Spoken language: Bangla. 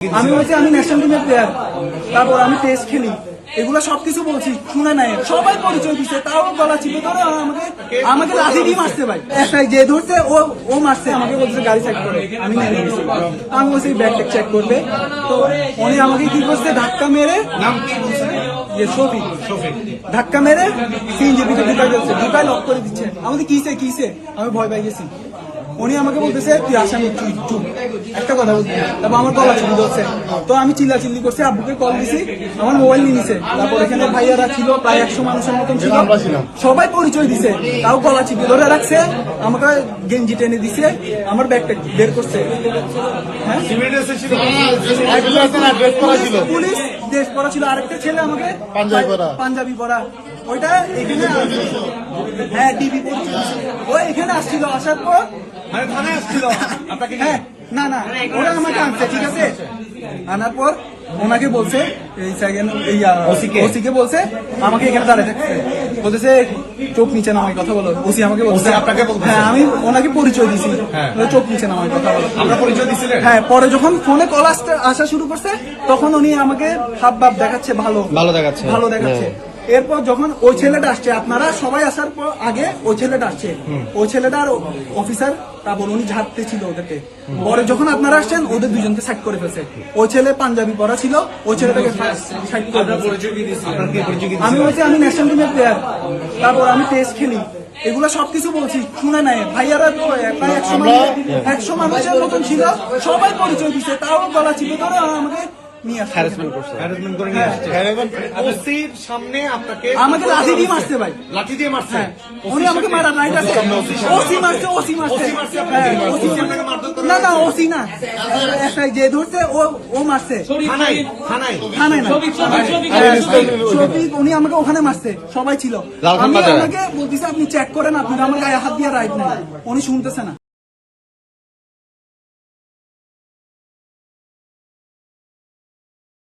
আমি বলছি আমি ন্যাশনাল টিমের প্লেয়ার, তারপর আমি টেস্ট খেলি, এগুলো সবকিছু বলছি, শুনে নাই, সবাই পরিচয় দিচ্ছে, তাও গলা চিপে ধরে আমাকে লাঠি দিয়ে মারছে ভাই। একটাই যে ধরছে ও মারছে, আমাকে বলছে গাড়ি চেক করে, আমি নেমে গেছি। আমি বলছি ব্যাগ ট্যাগ চেক করবে, তো উনি আমাকে কি করছে ধাক্কা মেরে, নাম কি বলছে? শফিক শফিক। ধাক্কা মেরে সিএনজি ভিতরে ঢুকাই দিচ্ছে, ঢুকাই লক করে দিচ্ছে। আমাদের কিসে আমি ভয় পাই গেছি। উনি আমাকে বলতেছে তুই আসামি, তুই চুপ, একটা কথা বলতে। তারপর আমার গলা চিপি ধরছে, তো আমি চিল্লাচিল্লি করছি, আব্বুকে কল দিছি, আমার মোবাইল নিয়ে নিছে। তারপর এখানে ভাইয়ারা ছিল প্রায় 100 মানুষের মতন ছিল, সবাই পরিচয় দিছে, তাও গলা চিপি ধরে রাখছে, আমাকে গেঞ্জি টেনে দিছে, আমার ব্যাগটা বের করছে। হ্যাঁ পুলিশ ড্রেস পরা ছিল, আরেকটা ছেলে আমাকে পাঞ্জাবি পরা, ওইটা এখানে, হ্যাঁ ডিবি পরিচয় দিছে। ও এখানে আসছিল, আসার পর মানে থানায় আসছিল আপনাকে? হ্যাঁ না ওরা আমাকে আনছে, ঠিক আছে, আনার পর ওনাকে বলছে এই সেকেন্ড ওসিকে বলছে আমাকে এখানে দাঁড়িয়ে থাকছে, বলতেছে চোখ নিচে নামাই কথা বলো। ওসি আমাকে বলছে, আপনাকে বলছে? হ্যাঁ আমি ওনাকে পরিচয় দিছি, চোখ নিচে নামাই কথা বলো। আমরা পরিচয় দিছিলেন? হ্যাঁ, পরে যখন ফোনে কল আসা শুরু করছে, তখন উনি আমাকে হাব ভাব দেখাচ্ছে, ভালো দেখাচ্ছে। এরপর যখন ওই ছেলেটা আসছে, আপনারা সবাই আসার পর আগে ওই ছেলেটা আসছে, ওই ছেলেটার অফিসার, তারপর উনি ঝাড়তে ছিল ওদেরকে। পরে যখন আপনারা আসছেন, ওদের দুজনকে সাইড করে ফেলছে। ওই ছেলে পাঞ্জাবি পরা ছিল, ওই ছেলেটাকে সাইড করে ফেলছে। আমি বলছি আমি ন্যাশনাল টিমের প্লেয়ার, তারপর আমি টেস্ট খেলি, এগুলো সবকিছু বলছি, শুনে নাই। ভাইয়ারা তো প্রায় 100 মানুষের মতন ছিল, সবাই পরিচয় দিচ্ছে, তাও গলা চিপে ধরে আমাকে আমাকে লাঠি দিয়ে মারছে ভাই, লাঠি দিয়ে মারছে? উনি আমাকে মারা রাইট আছে, ওসি মারছে না ওসি না, একটাই যে ধরছে ও মারছে, থানায় না শফিক, উনি আমাকে ওখানে মারছে, সবাই ছিল। আমি আমাকে বলতেছে আপনি চেক করেন, আপনার আমার গায়ে হাত দিয়ে রাইট নাই, উনি শুনতেছে না।